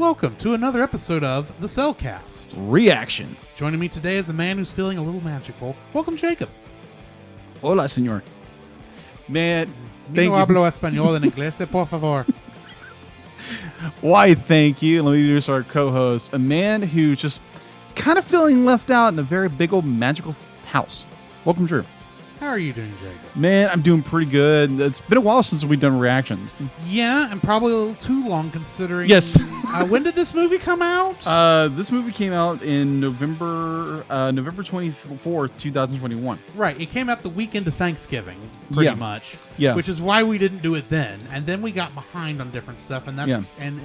welcome to another episode of The Cellcast. Reactions. Joining me today is a man who's feeling a little magical. Welcome, Jacob. Hola, señor. Man, No hablo español en inglés, por favor. Why, thank you. Let me introduce our co-host, a man who's just kind of feeling left out in a very big old magical house. Welcome, Drew. How are you doing, Jacob? Man, I'm doing pretty good. It's been a while since we've done reactions. Yeah, and probably a little too long considering... Yes. When did this movie come out? This movie came out in November 24th, 2021. Right, it came out the weekend of Thanksgiving, pretty much. Yeah. Which is why we didn't do it then. And then we got behind on different stuff, and and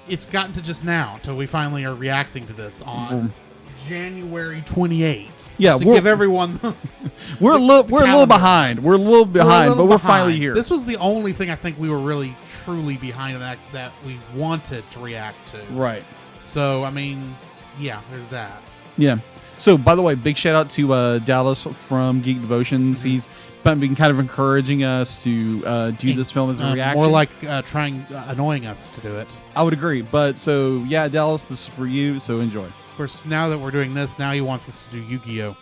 it's gotten to just now until we finally are reacting to this on January 28th. Yeah, to give everyone we're a little behind. We're a little behind, but we're finally here. This was the only thing I think we were really truly behind on that we wanted to react to. Right. So I mean, yeah, there's that. Yeah. So by the way, big shout out to Dallas from Geek Devotions. Mm-hmm. He's been kind of encouraging us to do this film as a reaction. More like annoying us to do it. I would agree. But so yeah, Dallas, this is for you. So enjoy. Of course, now that we're doing this, now he wants us to do Yu-Gi-Oh.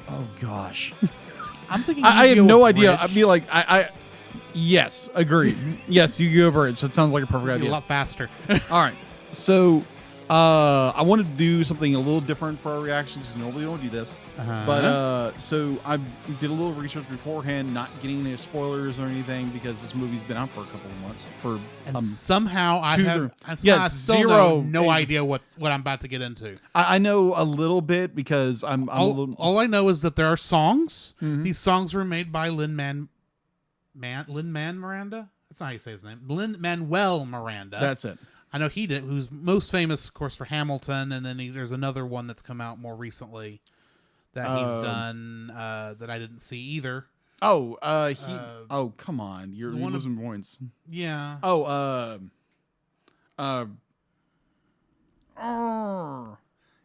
Oh gosh, I'm thinking. I have no idea. Bridge. I'd be like, yes, agreed. Yes, Yu-Gi-Oh Bridge. That sounds like a perfect idea. A lot faster. All right, so I wanted to do something a little different for our reactions because normally we don't do this. But so I did a little research beforehand, not getting any spoilers or anything because this movie's been out for a couple of months. And somehow I still no idea what I'm about to get into. I know a little bit because all I know is that there are songs. Mm-hmm. These songs were made by Lin-Manuel Miranda. That's not how you say his name. Lin-Manuel Miranda. That's it. I know he did. Who's most famous, of course, for Hamilton, and then there's another one that's come out more recently that he's done that I didn't see either. Oh, oh, come on! You're losing points. Yeah. Oh,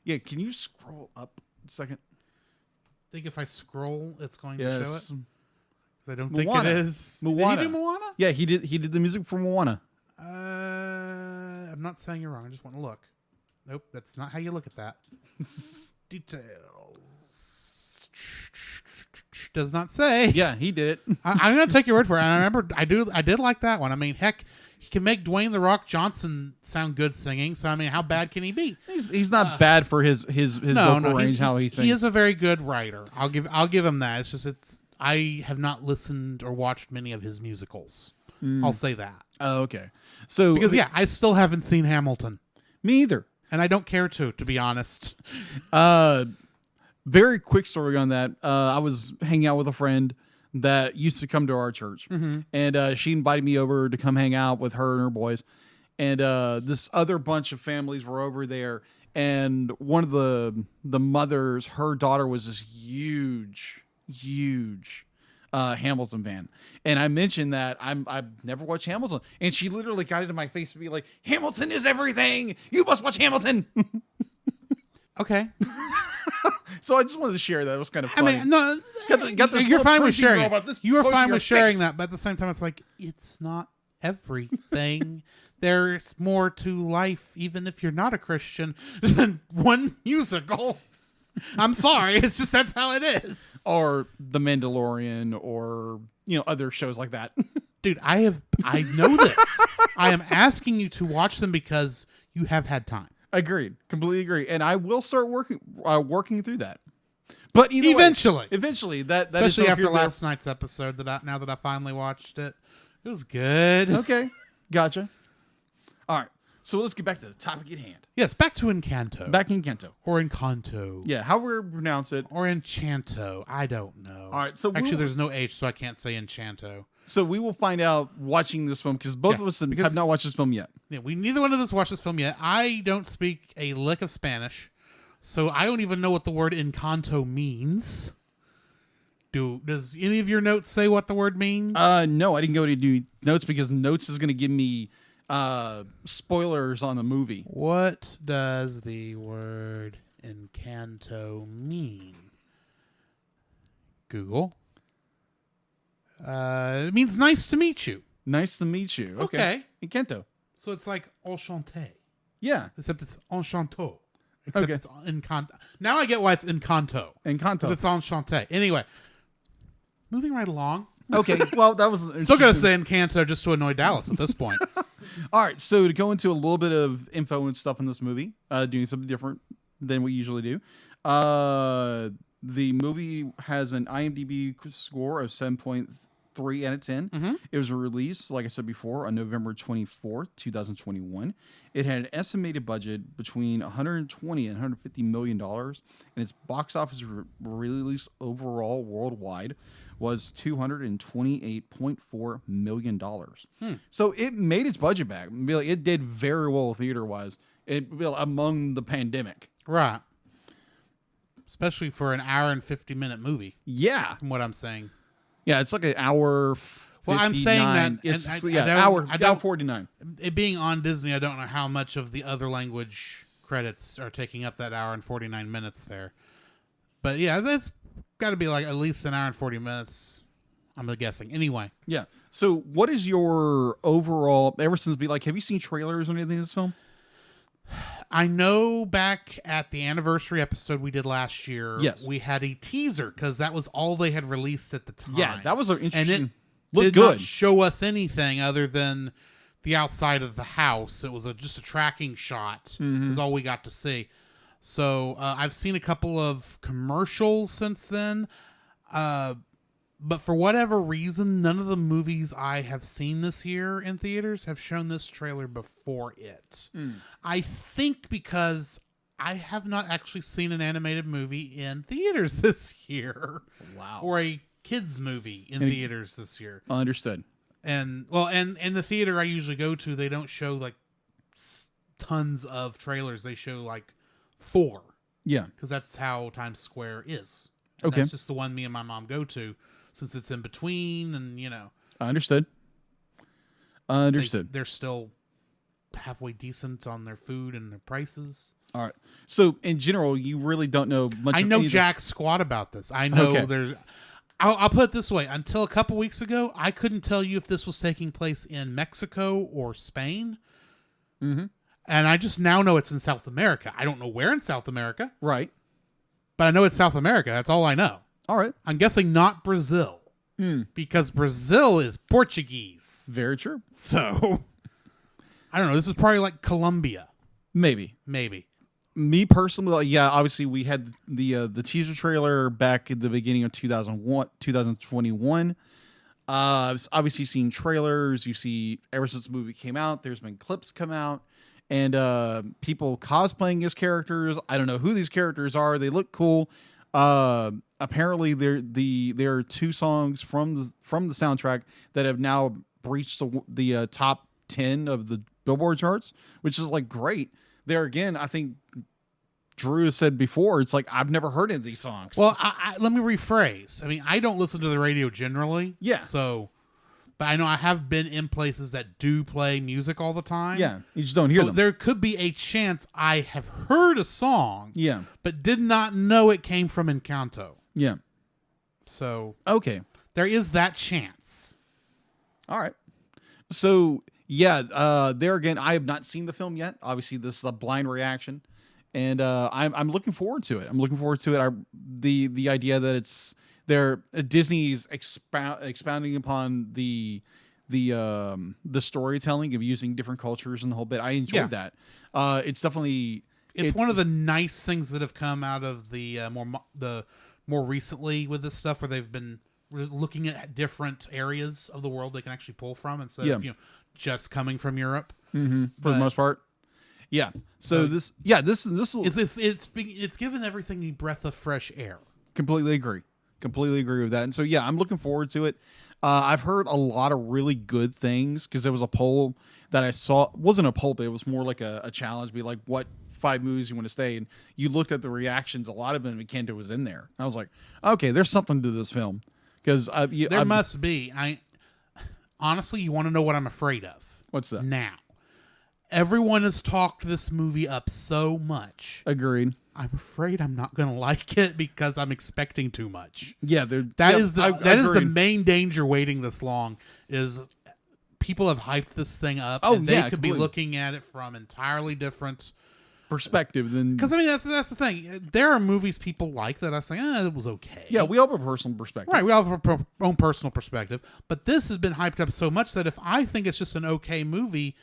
yeah. Can you scroll up a second? I think if I scroll, it's going to show it. Because I don't Moana. think it is. Moana. Did he do Moana? Yeah, he did. He did the music for Moana. I'm not saying you're wrong. I just want to look. Nope, that's not how you look at that. Details. Does not say. Yeah, he did it. I'm going to take your word for it. And I remember I did like that one. I mean, heck, he can make Dwayne The Rock Johnson sound good singing. So I mean, how bad can he be? He's not bad for his vocal range. How he sings. He is a very good writer. I'll give him that. It's just I have not listened or watched many of his musicals. I'll say that. Oh, okay. So because I still haven't seen Hamilton. Me either. And I don't care to be honest. Very quick story on that. I was hanging out with a friend that used to come to our church, and she invited me over to come hang out with her and her boys. And this other bunch of families were over there, and one of the mothers, her daughter was this huge Hamilton fan, and I mentioned that I've never watched Hamilton, and she literally got into my face to be like, "Hamilton is everything. You must watch Hamilton." Okay. So I just wanted to share that. It was kind of funny. I mean, no, you're fine with sharing it. You are fine with sharing that, but at the same time, it's like it's not everything. There's more to life, even if you're not a Christian, than one musical. I'm sorry, it's just that's how it is. Or The Mandalorian, or other shows like that. Dude, I know this. I am asking you to watch them because you have had time. Agreed, completely agree, and I will start working through that. But eventually, that especially after last night's episode. Now that I finally watched it, it was good. Okay, gotcha. All right. So let's get back to the topic at hand. Yes, back to Encanto. Back in Encanto. Or Encanto. Yeah, however you pronounce it. Or Enchanto. I don't know. All right, so actually, there's no H, so I can't say Enchanto. So we will find out watching this film, because both of us have not watched this film yet. Yeah, neither one of us watched this film yet. I don't speak a lick of Spanish, so I don't even know what the word Encanto means. Does any of your notes say what the word means? No, I didn't go to do notes because notes is going to give me spoilers on the movie. What does the word Encanto mean? Google. It means nice to meet you. Nice to meet you. Okay. Encanto. So it's like Enchanté. Yeah. Except it's Enchanto. Except Okay. it's Encanto. Now I get why it's Encanto. Encanto. Because it's Enchanté. Anyway, moving right along. Okay, well, that was Still going to say Encanto just to annoy Dallas at this point. All right, so to go into a little bit of info and stuff in this movie, doing something different than we usually do. The movie has an IMDb score of 7.3 out of 10. Mm-hmm. It was released, like I said before, on November 24th, 2021. It had an estimated budget between 120 and 150 million dollars, and its box office release overall worldwide was $228.4 million. So it made its budget back. It did very well theater-wise among the pandemic. Right. Especially for an hour and 50-minute movie. Yeah. From what I'm saying. Yeah, it's like an hour 59. Well, I'm saying that. It's hour 49. It being on Disney, I don't know how much of the other language credits are taking up that hour and 49 minutes there. But yeah, that's got to be like at least an hour and 40 minutes. I'm guessing. Anyway. Yeah. So what is your overall, ever since have you seen trailers or anything in this film? I know back at the anniversary episode we did last year, yes, we had a teaser because that was all they had released at the time. Yeah, that was an interesting. And it looked did good. Not show us anything other than the outside of the house. It was just a tracking shot. Is all we got to see. So I've seen a couple of commercials since then. But for whatever reason, none of the movies I have seen this year in theaters have shown this trailer before it. I think because I have not actually seen an animated movie in theaters this year. Wow. Or a kids movie in theaters this year. Understood. And the theater I usually go to, they don't show like tons of trailers. They show like 4. Yeah. Because that's how Times Square is. Okay. That's just the one me and my mom go to. Since it's in between, and Understood. They're still halfway decent on their food and their prices. All right. So in general, you really don't know much. I know jack squat about this. I know there's. I'll put it this way: until a couple weeks ago, I couldn't tell you if this was taking place in Mexico or Spain. Mm-hmm. And I just now know it's in South America. I don't know where in South America, right? But I know it's South America. That's all I know. All right. I'm guessing not Brazil. Because Brazil is Portuguese. Very true. So, I don't know. This is probably like Colombia. Maybe. Me personally, yeah, obviously we had the teaser trailer back at the beginning of 2021. I've obviously seen trailers. You see, ever since the movie came out, there's been clips come out. And people cosplaying as characters. I don't know who these characters are. They look cool. Apparently there are 2 songs from the soundtrack that have now breached the top 10 of the Billboard charts, which is like great. There again, I think Drew has said before, it's like I've never heard any of these songs. Well, let me rephrase. I mean, I don't listen to the radio generally. Yeah. So, but I know I have been in places that do play music all the time. Yeah, you just don't hear them. There could be a chance I have heard a song. Yeah. But did not know it came from Encanto. Yeah. So. Okay. There is that chance. All right. So, yeah, there again, I have not seen the film yet. Obviously, this is a blind reaction. And I'm looking forward to it. The idea that Disney's expounding upon the storytelling of using different cultures and the whole bit. I enjoyed that. It's definitely it's one of the nice things that have come out of the more recently with this stuff, where they've been looking at different areas of the world they can actually pull from instead of just coming from Europe for the most part. Yeah. So this it's given everything a breath of fresh air. Completely agree with that. And so yeah, I'm looking forward to it. I've heard a lot of really good things because there was a poll that I saw. It wasn't a poll, but it was more like a challenge. Be like, what 5 movies you want to stay? And you looked at the reactions. A lot of them, Encanto was in there. I was like, okay, there's something to this film because there must be. Honestly, you want to know what I'm afraid of? What's that? Now, everyone has talked this movie up so much. Agreed. I'm afraid I'm not going to like it because I'm expecting too much. Yeah, that is the main danger waiting this long is people have hyped this thing up. Oh, and they yeah, could be looking at it from entirely different perspective than, because I mean that's the thing. There are movies people like that I say, it was okay. Yeah, we all have a personal perspective, right? We all have our own personal perspective, but this has been hyped up so much that if I think it's just an okay movie,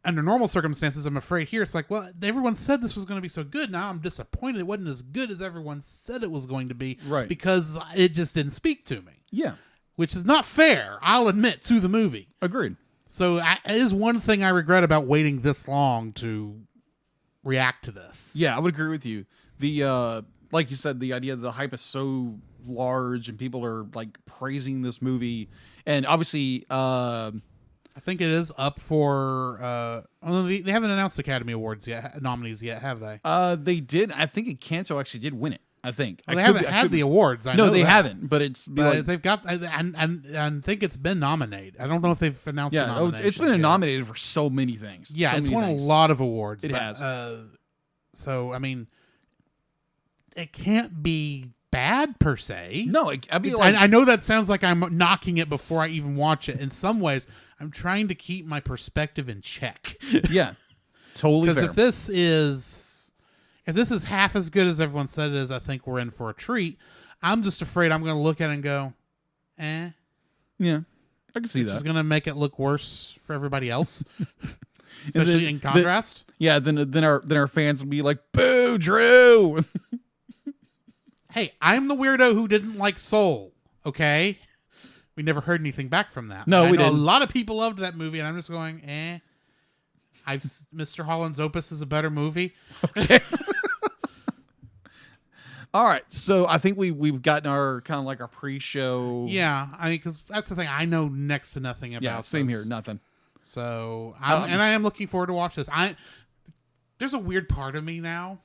under normal circumstances, I'm afraid here it's like, well, everyone said this was going to be so good. Now I'm disappointed it wasn't as good as everyone said it was going to be, right? Because it just didn't speak to me. Yeah, which is not fair. I'll admit to the movie. Agreed. So it is one thing I regret about waiting this long to react to this. Yeah, I would agree with you. The like you said, the idea that the hype is so large and people are like praising this movie, and obviously, I think it is up for. They haven't announced Academy Awards yet, nominees yet, have they? They did. I think Encanto actually did win it. I think they haven't had the awards. I know they that. haven't, but it's like, they've got and think it's been nominated. I don't know if they've announced. Yeah, it's been nominated for so many things. Yeah, so it's won a lot of awards. It has. So I mean, it can't be bad per se. No, I know that sounds like I'm knocking it before I even watch it. In some ways, I'm trying to keep my perspective in check. Yeah, totally. Because if this is half as good as everyone said it is, I think we're in for a treat. I'm just afraid I'm going to look at it and go, eh. Yeah, I can see that. It's going to make it look worse for everybody else, especially in contrast. Then our fans will be like, "Boo, Drew." Hey, I'm the weirdo who didn't like Soul. Okay, we never heard anything back from that. No, we didn't. A lot of people loved that movie, and I'm just going, eh. Mr. Holland's Opus is a better movie. Okay. All right, so I think we've gotten our kind of like our pre-show. Yeah, I mean, because that's the thing. I know next to nothing about. Yeah, same this. here, nothing. So, I am looking forward to watch this. There's a weird part of me now,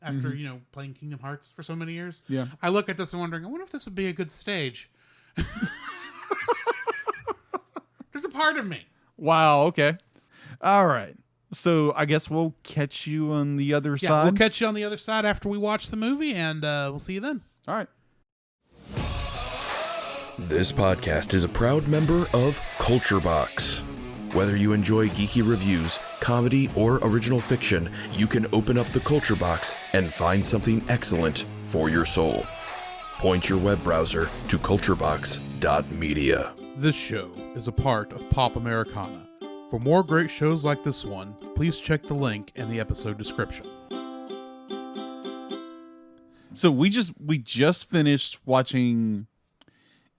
after playing Kingdom Hearts for so many years. Yeah, I look at this and wondering, I wonder if this would be a good stage. There's a part of me. Wow. Okay. All right. So I guess we'll catch you on the other side. We'll catch you on the other side after we watch the movie, and we'll see you then. All right. This podcast is a proud member of Culture Box. Whether you enjoy geeky reviews, comedy, or original fiction, you can open up the Culture Box and find something excellent for your soul. Point your web browser to culturebox.media. This show is a part of Pop Americana. For more great shows like this one, please check the link in the episode description. So we just finished watching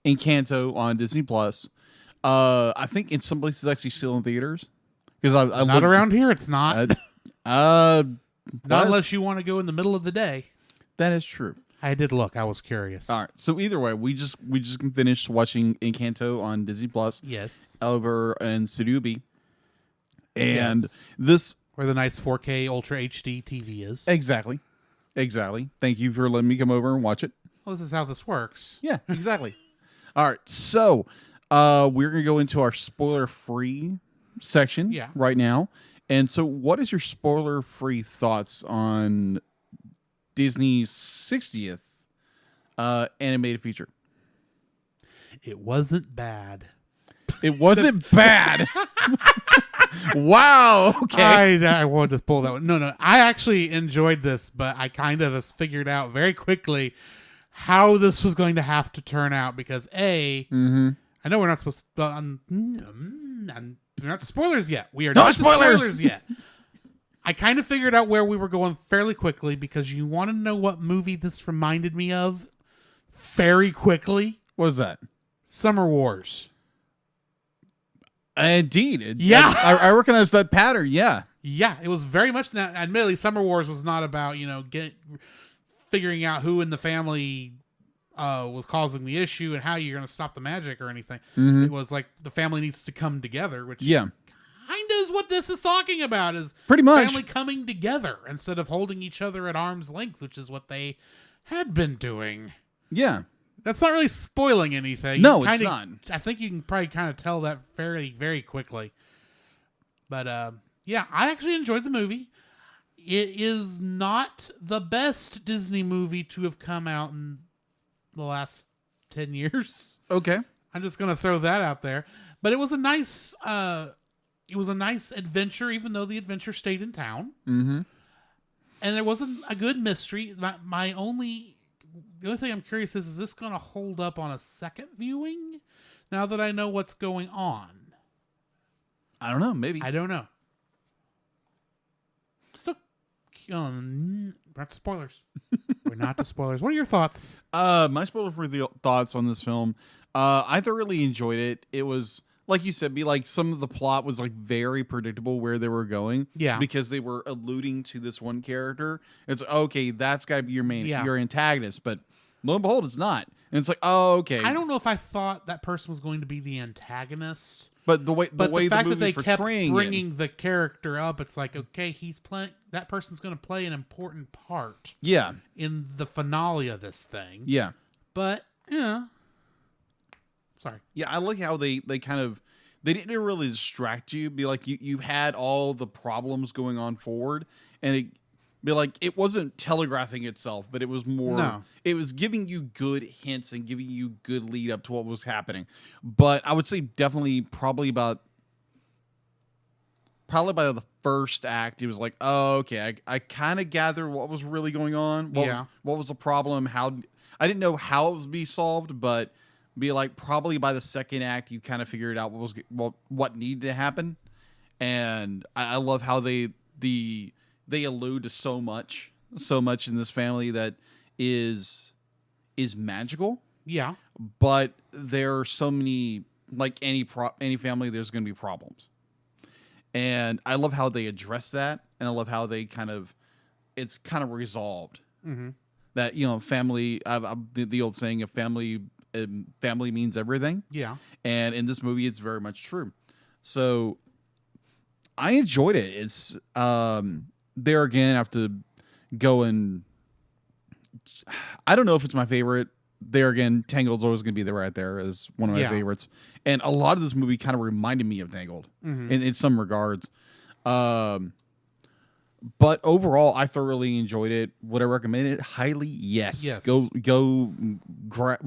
Encanto on Disney Plus. I think in some places actually still in theaters because I not around here. It's not. Not unless you want to go in the middle of the day. That is true. I did look. I was curious. All right. So either way, we just finished watching Encanto on Disney Plus. Yes. Over in Studio B. And this where the nice 4K Ultra HD TV is. Exactly. Thank you for letting me come over and watch it. Well, this is how this works. Yeah, exactly. All right. So we're going to go into our spoiler-free section right now. And so what is your spoiler-free thoughts on Disney's 60th animated feature? It wasn't bad. It wasn't bad. Wow. Okay. I wanted to pull that one. No. I actually enjoyed this, but I kind of figured out very quickly how this was going to have to turn out because I know we're not supposed to. We're not spoilers yet. We are not spoilers yet. I kind of figured out where we were going fairly quickly because you want to know what movie this reminded me of very quickly. What was that? Summer Wars. Indeed. I recognize that pattern. Yeah. Yeah, it was very much that. Admittedly, Summer Wars was not about, figuring out who in the family was causing the issue and how you're going to stop the magic or anything. Mm-hmm. It was like the family needs to come together, which kind of is what this is talking about, is pretty much family coming together instead of holding each other at arm's length, which is what they had been doing. Yeah. That's not really spoiling anything. No, it's not. I think you can probably kind of tell that very, very quickly. But, I actually enjoyed the movie. It is not the best Disney movie to have come out in the last 10 years. Okay. I'm just gonna throw that out there. But it was a nice adventure, even though the adventure stayed in town. Mm-hmm. And there wasn't a good mystery. The only thing I'm curious is this gonna hold up on a second viewing? Now that I know what's going on. I don't know. Maybe. I don't know. Still, we're not to spoilers. We're not to spoilers. What are your thoughts? My spoiler-free thoughts on this film. I thoroughly enjoyed it. It was, like you said, some of the plot was like very predictable where they were going. Yeah. Because they were alluding to this one character. It's okay, that's got to be your antagonist, but lo and behold, it's not. And it's like, oh, okay. I don't know if I thought that person was going to be the antagonist. But the fact that they kept bringing the character up, it's like, okay, he's playing. That person's going to play an important part. Yeah. In the finale of this thing. Yeah. But sorry. Yeah, I like how they didn't really distract you. Be like you had all the problems going on forward, and it wasn't telegraphing itself, but it was more. No. It was giving you good hints and giving you good lead up to what was happening. But I would say definitely probably by the first act, it was like, oh, okay, I kind of gathered what was really going on. What was the problem? How I didn't know how it was be solved, but probably by the second act, you kind of figured out what needed to happen. And I love how they allude to so much in this family that is magical. Yeah. But there are so many, like any family, there's going to be problems. And I love how they address that. And I love how they it's kind of resolved. Mm-hmm. That, family, the old saying of family means everything. Yeah. And in this movie, it's very much true. So I enjoyed it. It's, there again, I have to go and I don't know if it's my favorite. There again, Tangled's always going to be right there as one of my favorites. And a lot of this movie kind of reminded me of Tangled in some regards. But overall, I thoroughly enjoyed it. Would I recommend it? Highly, yes. Go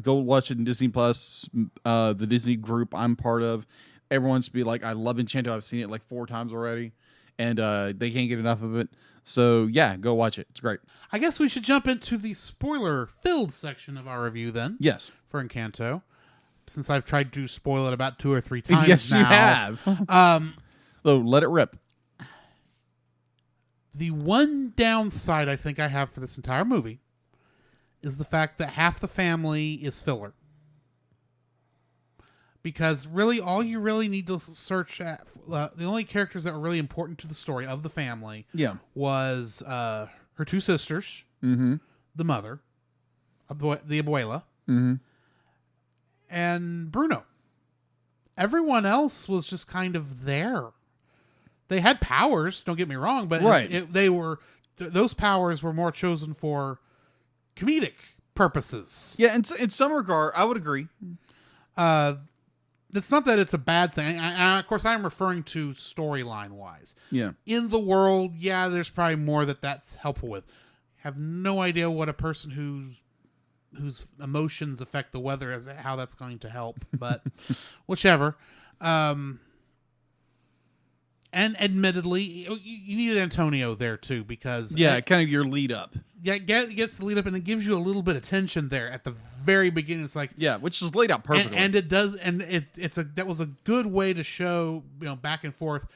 watch it in Disney Plus. The Disney group I'm part of. Everyone's be like, I love Encanto. I've seen it like 4 times already. And they can't get enough of it. So, yeah, go watch it. It's great. I guess we should jump into the spoiler-filled section of our review then. Yes. For Encanto. Since I've tried to spoil it about 2 or 3 times yes, now. You have. So, let it rip. The one downside I think I have for this entire movie is the fact that half the family is filler. Because really, all you really need to search at, the only characters that were really important to the story of the family was her 2 sisters, the mother, the abuela, and Bruno. Everyone else was just kind of there. They had powers, don't get me wrong, but those powers were more chosen for comedic purposes. Yeah, in some regard, I would agree. It's not that it's a bad thing. Of course, I'm referring to storyline-wise. Yeah. In the world, there's probably more that's helpful with. Have no idea what a person whose emotions affect the weather how that's going to help, but whichever. And admittedly, you needed Antonio there too because kind of your lead up. Yeah, it gets the lead up and it gives you a little bit of tension there at the very beginning. It's like which is laid out perfectly, and it does, and that was a good way to show back and forth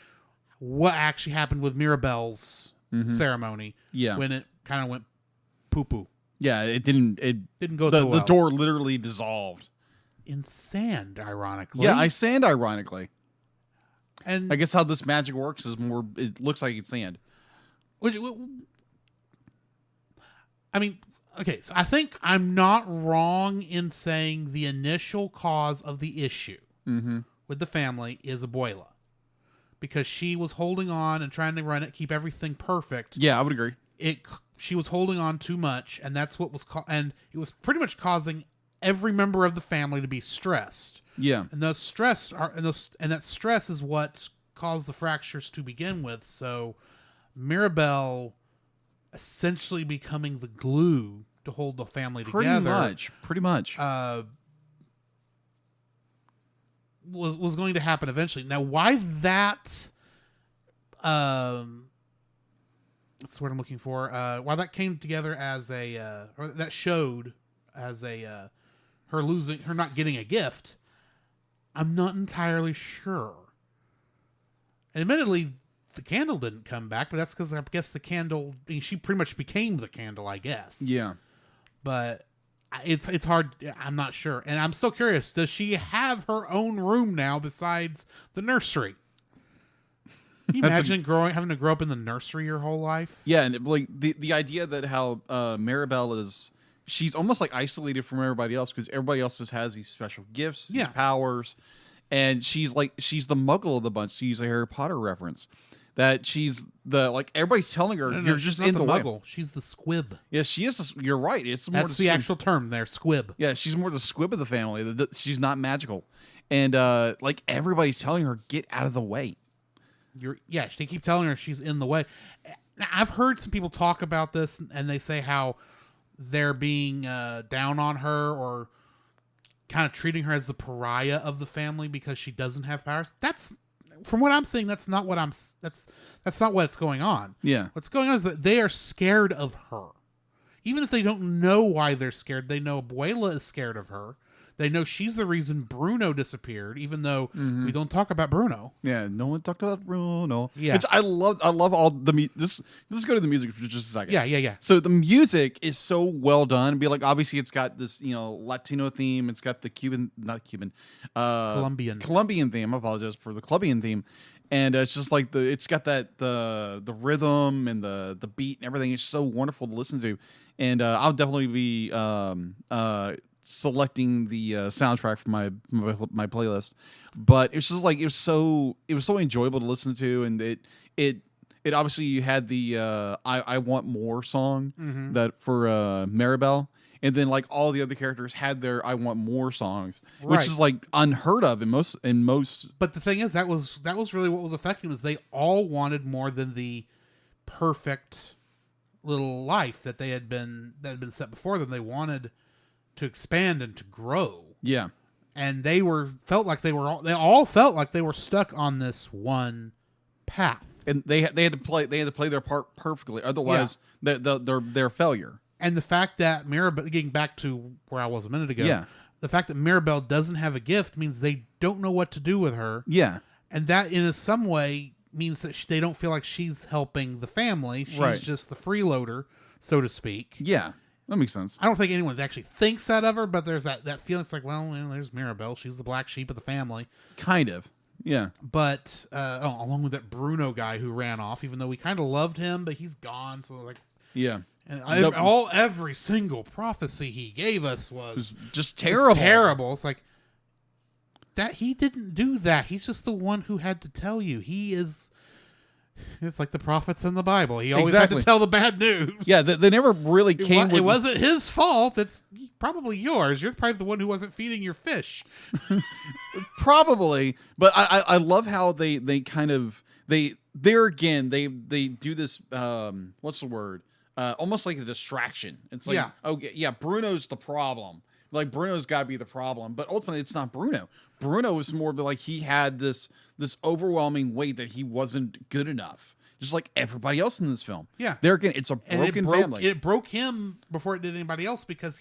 what actually happened with Mirabelle's ceremony. Yeah, when it kind of went poo poo. Yeah, it didn't go too well. The door literally dissolved in sand. Ironically, ironically. And I guess how this magic works is more. It looks like it's sand. I mean, okay, so I think I'm not wrong in saying the initial cause of the issue with the family is Abuela, because she was holding on and trying to run it, keep everything perfect. Yeah, I would agree. She was holding on too much, and that's what was and it was pretty much causing every member of the family to be stressed. Yeah, and that stress is what caused the fractures to begin with. So Mirabelle essentially becoming the glue to hold the family together. Pretty much. was going to happen eventually. Now, why that? That's what I'm looking for. Why that came together as or that showed as her not getting a gift. I'm not entirely sure. And admittedly, the candle didn't come back, but that's because I guess the candle. I mean, she pretty much became the candle, I guess. Yeah. But it's hard. I'm not sure, and I'm still curious. Does she have her own room now besides the nursery? Can you imagine having to grow up in the nursery your whole life? Yeah, and like the idea that how Mirabelle she's almost like isolated from everybody else because everybody else just has these special gifts, these powers, and she's the Muggle of the bunch. To use a Harry Potter reference, that she's everybody's telling her you're just in the Muggle. way. She's the squib. Yeah, she is. You're right. That's the actual term there, squib. Yeah, she's more the squib of the family. She's not magical, and everybody's telling her get out of the way. They keep telling her she's in the way. Now, I've heard some people talk about this, and they say how they're being down on her or kind of treating her as the pariah of the family because she doesn't have powers. That's, from what I'm seeing, that's not what's going on. Yeah, what's going on is that they are scared of her, even if they don't know why they're scared. They know Abuela is scared of her. They know she's the reason Bruno disappeared, even though we don't talk about Bruno. Yeah, no one talked about Bruno. Yeah. Which I love all the let's go to the music for just a second. Yeah. So the music is so well done. Obviously it's got this, Latino theme. It's got the Colombian theme. I apologize for the Colombian theme. And it's just like it's got the rhythm and the beat and everything. It's so wonderful to listen to. And I'll definitely be selecting the soundtrack for my playlist, but it's just like it was so enjoyable to listen to, and it obviously you had the I Want More song that for Mirabelle, and then like all the other characters had their I Want More songs, which is like unheard of in most. But the thing is, that was really what was affecting, was they all wanted more than the perfect little life that had been set before them. They wanted to expand and to grow. Yeah. And they all felt like they were stuck on this one path. And they had to play their part perfectly. Otherwise, they're a failure. And the fact that Mirabelle, getting back to where I was a minute ago, the fact that Mirabelle doesn't have a gift means they don't know what to do with her. Yeah. And that in some way means that they don't feel like she's helping the family. She's just the freeloader, so to speak. Yeah. That makes sense. I don't think anyone actually thinks that of her, but there's that feeling. It's like, well, there's Mirabelle. She's the black sheep of the family. Kind of. Yeah. But, along with that Bruno guy who ran off, even though we kind of loved him, but he's gone. So, like, yeah. And every single prophecy he gave us was just terrible. Terrible. It's like, that he didn't do that. He's just the one who had to tell you. It's like the prophets in the Bible. He always had to tell the bad news. Yeah, they never really came. It wasn't his fault. It's probably yours. You're probably the one who wasn't feeding your fish. Probably, but I love how they kind of they do this. What's the word? Almost like a distraction. It's like, Bruno's the problem. Like, Bruno's got to be the problem, but ultimately it's not Bruno. Bruno was more like he had this overwhelming weight that he wasn't good enough, just like everybody else in this film. Yeah, there again, it's a broken family. It broke him before it did anybody else, because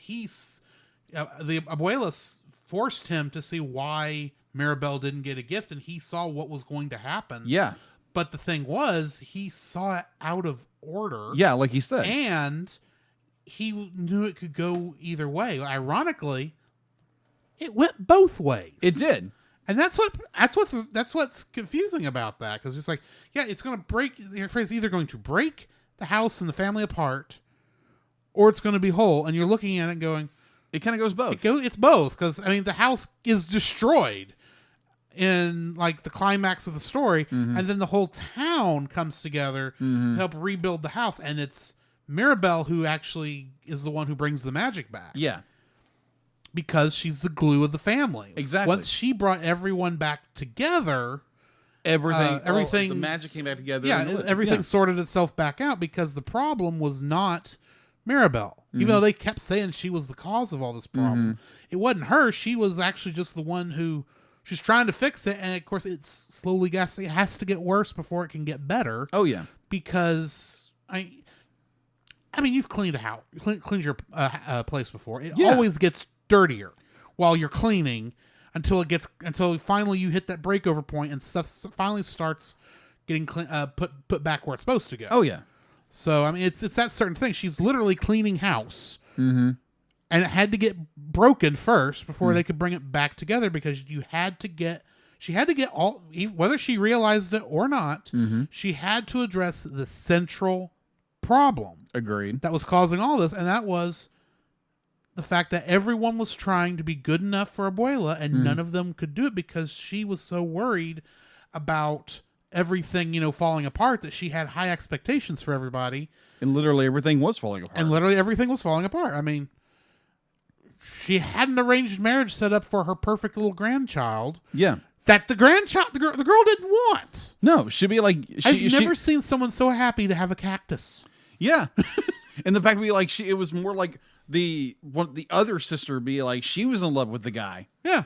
the Abuela forced him to see why Mirabelle didn't get a gift, and he saw what was going to happen. Yeah, but the thing was, he saw it out of order. Yeah, like he said, and he knew it could go either way. Ironically, it went both ways. It did. And that's what's confusing about that, because it's like, it's going to break. Your phrase either going to break the house and the family apart, or it's going to be whole. And you're looking at it and going, it kind of goes both. It's both, because the house is destroyed in like the climax of the story, and then the whole town comes together to help rebuild the house, and it's Mirabelle who actually is the one who brings the magic back. Yeah. Because she's the glue of the family. Exactly. Once she brought everyone back together, everything, the magic came back together. Yeah, everything sorted itself back out, because the problem was not Mirabelle. Even though they kept saying she was the cause of all this problem, it wasn't her. She was actually just the one who She's trying to fix it, and of course, it has to get worse before it can get better. Oh yeah, because I mean, you've cleaned a house, cleaned your place before. It Yeah. always gets dirtier while you're cleaning until finally you hit that breakover point and stuff finally starts getting put back where it's supposed to go. oh yeah. So I mean, it's that certain thing. She's literally cleaning house, Mm-hmm. and it had to get broken first before they could bring it back together because she had to get all, whether she realized it or not, she had to address the central problem Agreed. that was causing all this, and that was the fact that everyone was trying to be good enough for Abuela, and none of them could do it because she was so worried about everything, falling apart, that she had high expectations for everybody. And literally everything was falling apart. I mean, she had an arranged marriage set up for her perfect little grandchild. Yeah. That the girl didn't want. No, she'd be like... I've never seen someone so happy to have a cactus. Yeah. And the fact would be like, it was more like the other sister be like, she was in love with the guy. Yeah.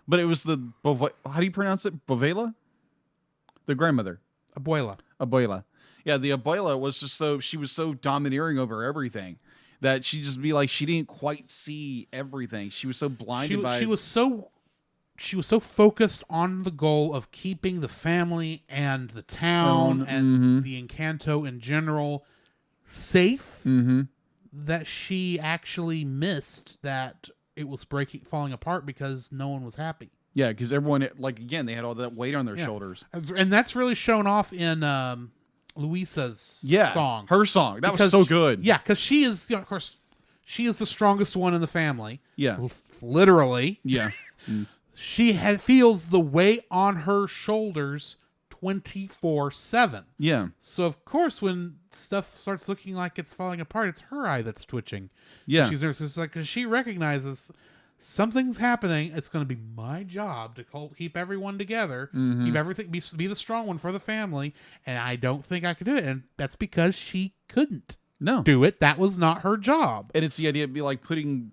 But it was how do you pronounce it? Bovela? The grandmother. Abuela. Yeah, the abuela was just she was so domineering over everything that she just be like, she didn't quite see everything. She was so blinded by... She was so focused on the goal of keeping the family and the town and the Encanto in general safe, that she actually missed that it was falling apart because no one was happy. Yeah, because everyone, again, they had all that weight on their shoulders. And that's really shown off in Luisa's song. Her song. That was so good. Yeah, because she is, of course, she is the strongest one in the family. Yeah. Literally. Yeah. She feels the weight on her shoulders 24/7. Yeah. So, of course, when stuff starts looking like it's falling apart, it's her eye that's twitching. Yeah. She's nervous. It's like, 'cause she recognizes something's happening. It's going to be my job to keep everyone together, keep everything, be the strong one for the family. And I don't think I could do it. And that's because she couldn't do it. That was not her job. And it's the idea of be like putting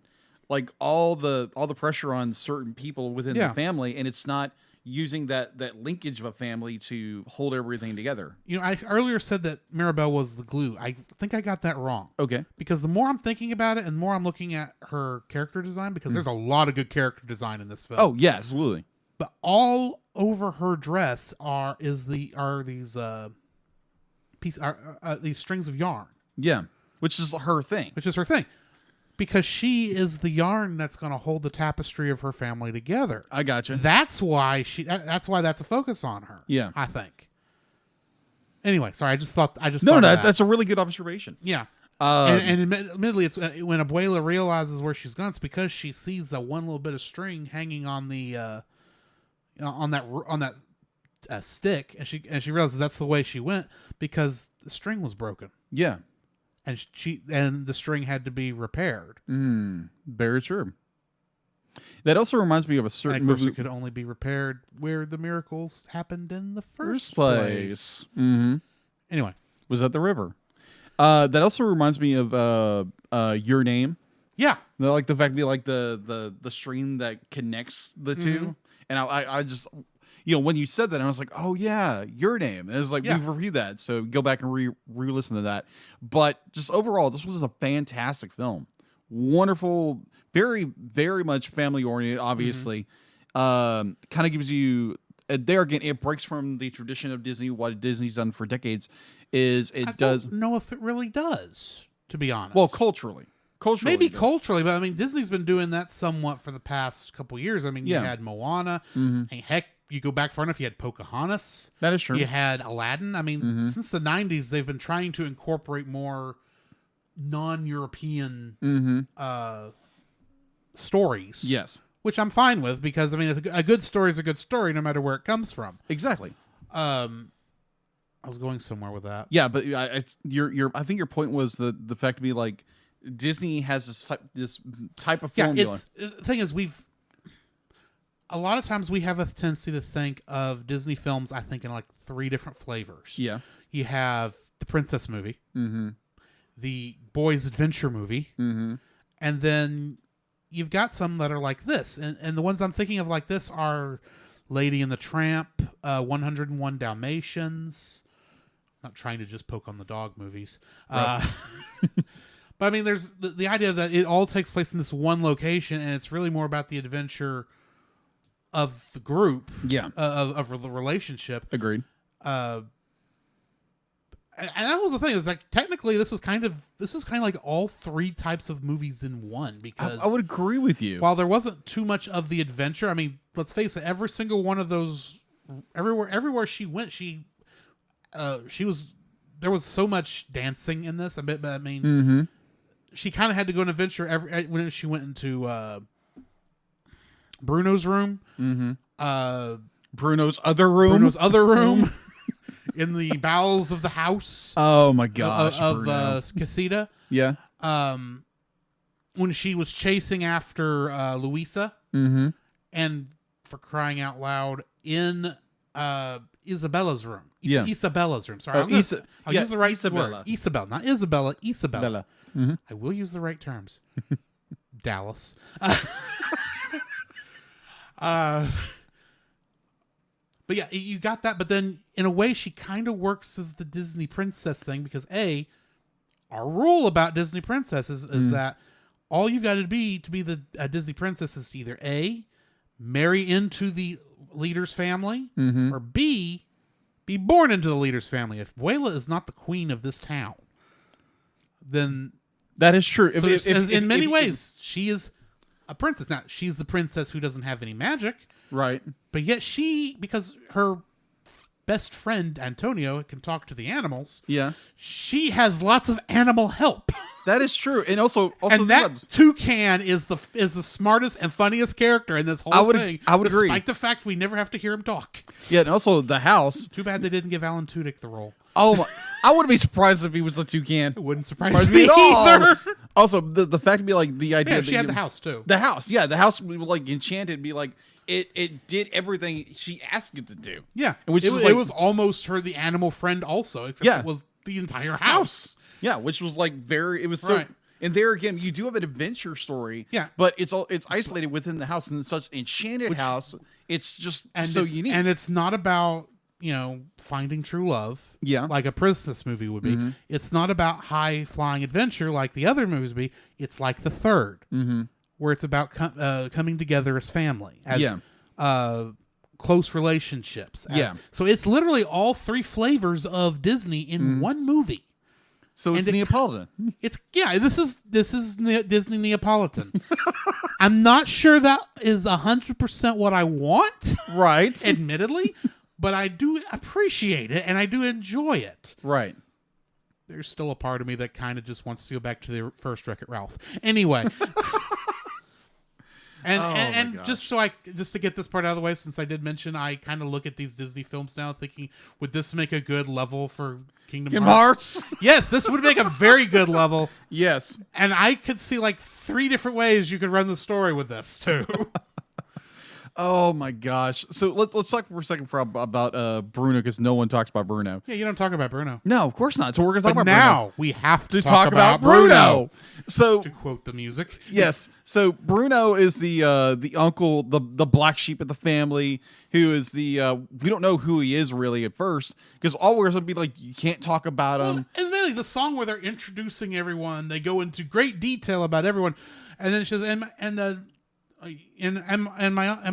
all the pressure on certain people within the family, and it's not using that linkage of a family to hold everything together. I earlier said that Mirabelle was the glue. I think I got that wrong. Okay. Because the more I'm thinking about it and the more I'm looking at her character design, because there's a lot of good character design in this film. Oh, yeah, absolutely. But all over her dress are these strings of yarn. Yeah. Which is her thing. Because she is the yarn that's going to hold the tapestry of her family together. I gotcha. That's why that's a focus on her. Yeah. I think. Anyway, sorry, I just thought that's a really good observation. Yeah. And admittedly, it's when Abuela realizes where she's gone, it's because she sees that one little bit of string hanging on the on that stick, and she realizes that's the way she went because the string was broken. Yeah. And the string had to be repaired. Very true. That also reminds me of a certain movie. movie. It could only be repaired where the miracles happened in the first place. Anyway, was that the river? That also reminds me of Your Name. Yeah, like the fact be like the string that connects the two, and I just. When you said that, I was like, oh, yeah, Your Name. And it was like, we've reviewed that. So go back and re-listen to that. But just overall, this was a fantastic film. Wonderful, very, very much family-oriented, obviously. Kind of gives you... there again, it breaks from the tradition of Disney. What Disney's done for decades is I don't know if it really does, to be honest. Well, culturally. Maybe culturally, but I mean, Disney's been doing that somewhat for the past couple years. I mean, you had Moana, and heck, you go back far enough, you had Pocahontas. That is true. You had Aladdin. I mean, since the 90s, they've been trying to incorporate more non-European stories. Yes. Which I'm fine with because, I mean, a good story is a good story no matter where it comes from. Exactly. I was going somewhere with that. Yeah, but I think your point was the fact to be like, Disney has this type of formula. The thing is, a lot of times we have a tendency to think of Disney films, I think, in like 3 different flavors. Yeah. You have the princess movie, the boys' adventure movie, and then you've got some that are like this, and the ones I'm thinking of like this are Lady and the Tramp, 101 Dalmatians. Not trying to just poke on the dog movies. But I mean, there's the idea that it all takes place in this one location, and it's really more about the adventure of the group, of the relationship. Agreed. And that was the thing. Is like technically this was kind of like all three types of movies in one, because I would agree with you. While there wasn't too much of the adventure, I mean, let's face it, every single one of those, everywhere she went, she was, there was so much dancing in this. I mean, she kind of had to go on an adventure when she went into Bruno's room, Bruno's other room. In the bowels of the house. Oh my gosh. Of Casita. Yeah. When she was chasing after Luisa. And for crying out loud, in Isabella's room. Isabella's room. Sorry. I'll use the right Isabella. word. Isabella. Not Isabella. Isabella. I will use the right terms. Dallas. But yeah, you got that. But then, in a way, she kind of works as the Disney princess thing, because our rule about Disney princesses is that all you've got to be the Disney princess is to either A, marry into the leader's family, or B, be born into the leader's family. If Beulah is not the queen of this town, then that is true. In many ways, she is a princess. Now, she's the princess who doesn't have any magic. Right. But yet because her best friend, Antonio, can talk to the animals. Yeah. She has lots of animal help. That is true. And also that toucan is the smartest and funniest character in this whole thing. I would agree. Despite the fact we never have to hear him talk. Yeah, and also the house. Too bad they didn't give Alan Tudyk the role. Oh my, I wouldn't be surprised if he was the toucan. It wouldn't surprise me at all. Either. Also, the fact to be like the idea that she had the house too. The house. Yeah, the house would like enchanted, be like it did everything she asked it to do. Yeah. It was almost her the animal friend also, except it was the entire house. Yeah, which was like and there again, you do have an adventure story. Yeah. But it's isolated within the house, and it's such an enchanted house. It's just so unique. And it's not about, finding true love. Yeah. Like a princess movie would be. It's not about high flying adventure like the other movies would be. It's like The Third. Where it's about coming together as family, as close relationships. So it's literally all three flavors of Disney in one movie. So it's Neapolitan. This is Disney Neapolitan. I'm not sure that is 100% what I want, right? Admittedly, but I do appreciate it and I do enjoy it. Right. There's still a part of me that kind of just wants to go back to the first Wreck-It Ralph. Anyway. And just to get this part out of the way, since I did mention, I kind of look at these Disney films now thinking, would this make a good level for Kingdom Hearts? Yes, this would make a very good level. Yes. And I could see like 3 different ways you could run the story with this too. Oh my gosh! So let's talk for a second about Bruno, because no one talks about Bruno. Yeah, you don't talk about Bruno. No, of course not. So we're going to talk about now Bruno. We have to talk about Bruno. So to quote the music, yes. So Bruno is the uncle, the black sheep of the family, who is we don't know who he is really at first, because all we're going to be like, you can't talk about him. And really, the song where they're introducing everyone, they go into great detail about everyone, and then she says, and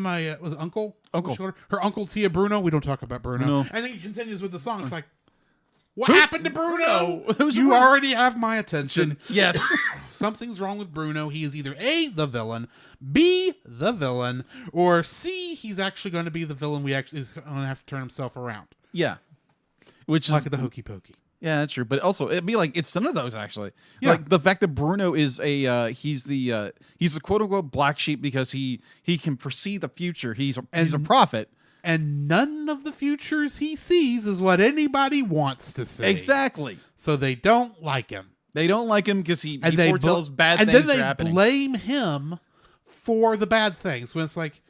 my was it uncle her uncle Tia Bruno. We don't talk about Bruno. No. And then he continues with the song. It's like, what happened to Bruno? You already have my attention. Yes. Something's wrong with Bruno. He is either A, the villain, B, the villain, or C, he's actually going to be the villain. He's going to have to turn himself around. Yeah. Which like is the hokey pokey. Yeah, that's true. But also, it'd be like, it's none of those, actually. Yeah. Like, the fact that Bruno is he's the quote-unquote black sheep because he can foresee the future. He's a prophet. And none of the futures he sees is what anybody wants to see. Exactly. So they don't like him. They don't like him because he foretells bad things are happening. And then they blame him for the bad things. When it's like,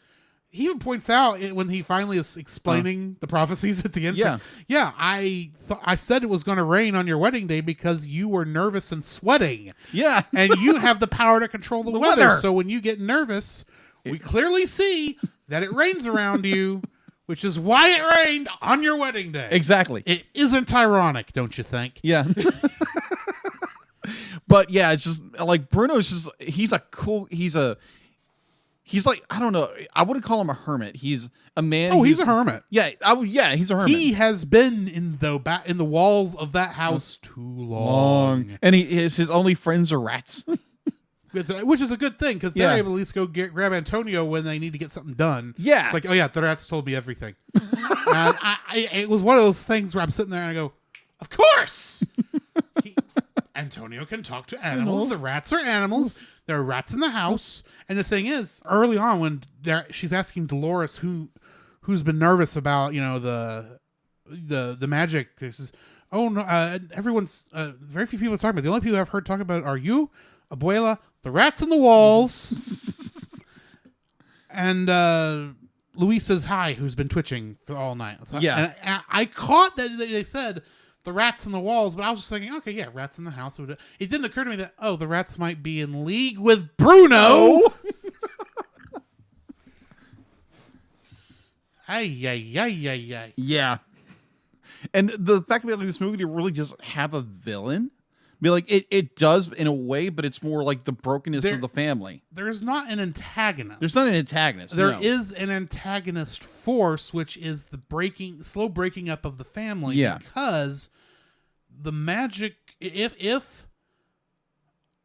he even points out when he finally is explaining the prophecies at the end. Yeah. Like, yeah, I said it was going to rain on your wedding day because you were nervous and sweating. Yeah. And you have the power to control the weather. weather. So when you get nervous, we clearly see that it rains around you, which is why it rained on your wedding day. Exactly. It isn't ironic, don't you think? Yeah. But yeah, it's just like Bruno's just he's like, I don't know, I wouldn't call him a hermit. He's a man. Oh, he's a hermit. Yeah, he's a hermit. He has been in the walls of that house too long. And his only friends are rats. Which is a good thing, because they're able to at least go grab Antonio when they need to get something done. Yeah. It's like, oh yeah, the rats told me everything. And it was one of those things where I'm sitting there and I go, of course! Antonio can talk to animals. The rats are animals. There are rats in the house. And the thing is, early on when she's asking Dolores who's been nervous about, the magic, this is, oh no, everyone's, very few people are talking about it. The only people I've heard talk about it are you, Abuela, the rats in the walls, and Luis says hi, who's been twitching for all night. Yeah. And I caught that they said the rats in the walls, but I was just thinking, okay, yeah, rats in the house. It didn't occur to me that, the rats might be in league with Bruno. Ay. Yeah. And the fact that this movie really doesn't have a villain, it does in a way, but it's more like the brokenness of the family. There's not an antagonist. There's not an antagonist. There is an antagonist force, which is the slow breaking up of the family. Yeah. Because the magic, if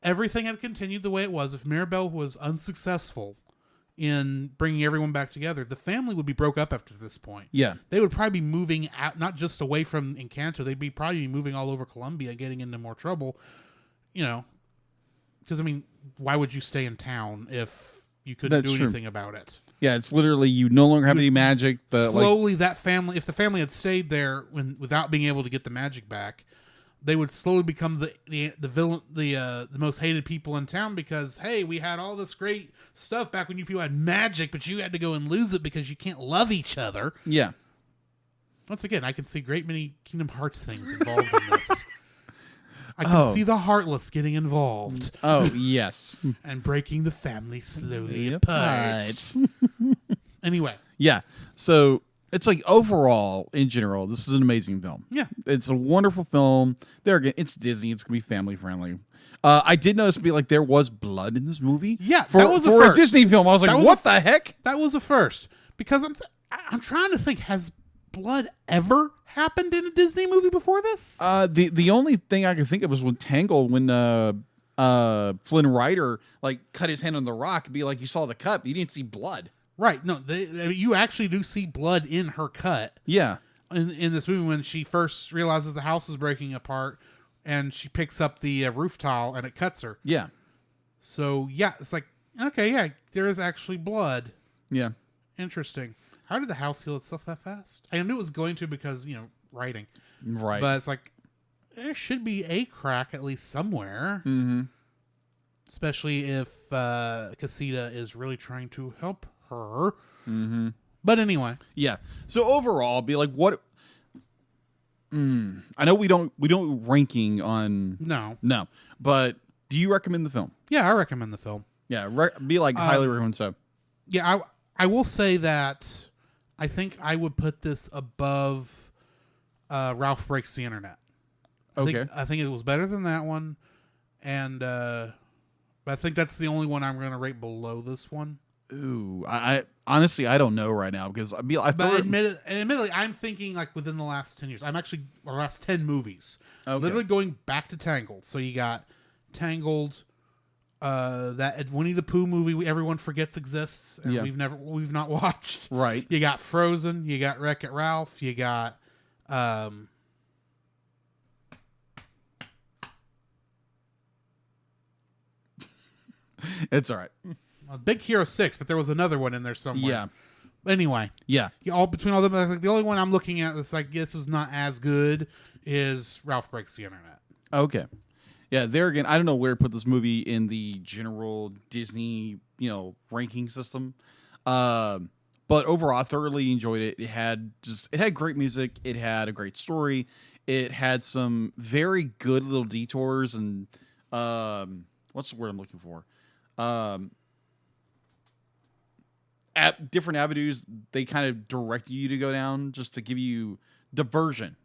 everything had continued the way it was, if Mirabelle was unsuccessful in bringing everyone back together, the family would be broke up after this point. Yeah. They would probably be moving out, not just away from Encanto, they'd be probably moving all over Colombia, getting into more trouble, because, why would you stay in town if you couldn't do anything about it? Yeah, it's literally you no longer have any magic. But slowly, that family, if the family had stayed there without being able to get the magic back, they would slowly become the villain, the most hated people in town, because, hey, we had all this great stuff back when you people had magic, but you had to go and lose it because you can't love each other. Yeah. Once again, I can see great many Kingdom Hearts things involved in this. I can see the Heartless getting involved. Oh, yes. And breaking the family slowly apart. Anyway. Yeah. So it's like overall, in general, this is an amazing film. Yeah. It's a wonderful film. There again, it's Disney. It's going to be family friendly. I did notice there was blood in this movie. Yeah, that was for a Disney film. I was like, what the heck? That was a first. Because I'm trying to think, has blood ever happened in a Disney movie before this? The only thing I could think of was with Tangled, when Flynn Rider cut his hand on the rock and be like, you saw the cut, but you didn't see blood. Right. No, you actually do see blood in her cut. Yeah. In this movie, when she first realizes the house is breaking apart and she picks up the roof tile and it cuts her. Yeah. So, yeah, it's like, okay, yeah, there is actually blood. Yeah. Interesting. How did the house heal itself that fast? I knew it was going to because, writing. Right. But it's like, there should be a crack at least somewhere. Mm-hmm. Especially if Casita is really trying to help her. Mm-hmm. But anyway. Yeah. So overall, be like, what... I know we don't ranking on... No. But do you recommend the film? Yeah, I recommend the film. Yeah, highly recommend so. Yeah, I will say that I think I would put this above Ralph Breaks the Internet. I think it was better than that one, and but I think that's the only one I'm going to rate below this one. Ooh, I honestly I don't know right now, because admittedly, I'm thinking within the last 10 years. Last 10 movies. Okay. Literally going back to Tangled. So you got Tangled, that Winnie the Pooh movie everyone forgets exists and we've not watched. Right. You got Frozen, you got Wreck-It Ralph, you got It's all right. Big Hero 6, but there was another one in there somewhere. Yeah. Anyway. Yeah. Between all them, the only one I'm looking at that's this was not as good is Ralph Breaks the Internet. Okay. Yeah, there again, I don't know where to put this movie in the general Disney, ranking system. But But overall, I thoroughly enjoyed it. It had great music. It had a great story. It had some very good little detours and what's the word I'm looking for? At different avenues, they kind of direct you to go down just to give you diversion,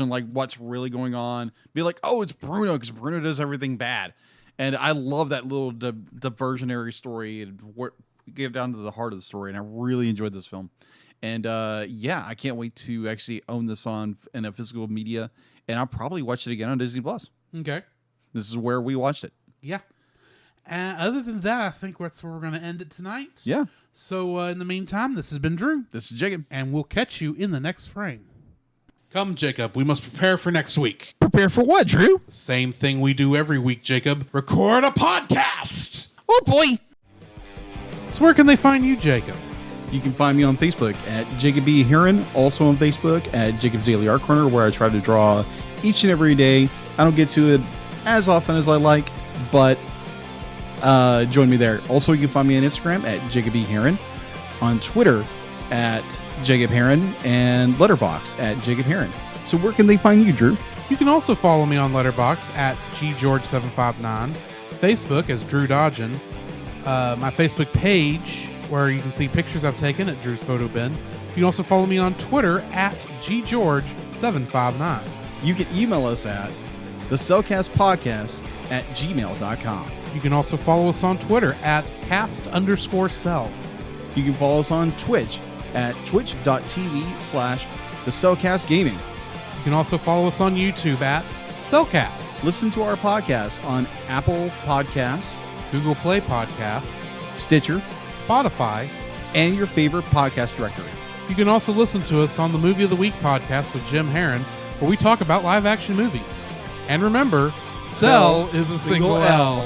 like what's really going on. Be like, oh, it's Bruno because Bruno does everything bad. And I love that little diversionary story and get down to the heart of the story. And I really enjoyed this film. And I can't wait to actually own this in a physical media. And I'll probably watch it again on Disney Plus. Okay. This is where we watched it. Yeah. Other than that, I think that's where we're going to end it tonight. Yeah. So in the meantime, this has been Drew. This is Jacob. And we'll catch you in the next frame. Come, Jacob. We must prepare for next week. Prepare for what, Drew? The same thing we do every week, Jacob. Record a podcast. Oh, boy. So where can they find you, Jacob? You can find me on Facebook at Jacob B. Heron. Also on Facebook at Jacob's Daily Art Corner, where I try to draw each and every day. I don't get to it as often as I like, but join me there. Also, you can find me on Instagram at Jacob B. Heron, on Twitter at Jacob Heron, and Letterboxd at Jacob Heron. So where can they find you, Drew? You can also follow me on Letterboxd at GGeorge759, Facebook as Drew Dodgen, my Facebook page where you can see pictures I've taken at Drew's Photo Bin. You can also follow me on Twitter at GGeorge759. You can email us at thecellcastpodcast@gmail.com. You can also follow us on Twitter at cast_cell. You can follow us on Twitch at twitch.tv/thecellcastgaming. You can also follow us on YouTube at Cellcast. Listen to our podcast on Apple Podcasts, Google Play Podcasts, Stitcher, Spotify, and your favorite podcast directory. You can also listen to us on the Movie of the Week podcast with Jim Heron, where we talk about live-action movies. And remember, Cell is a single L.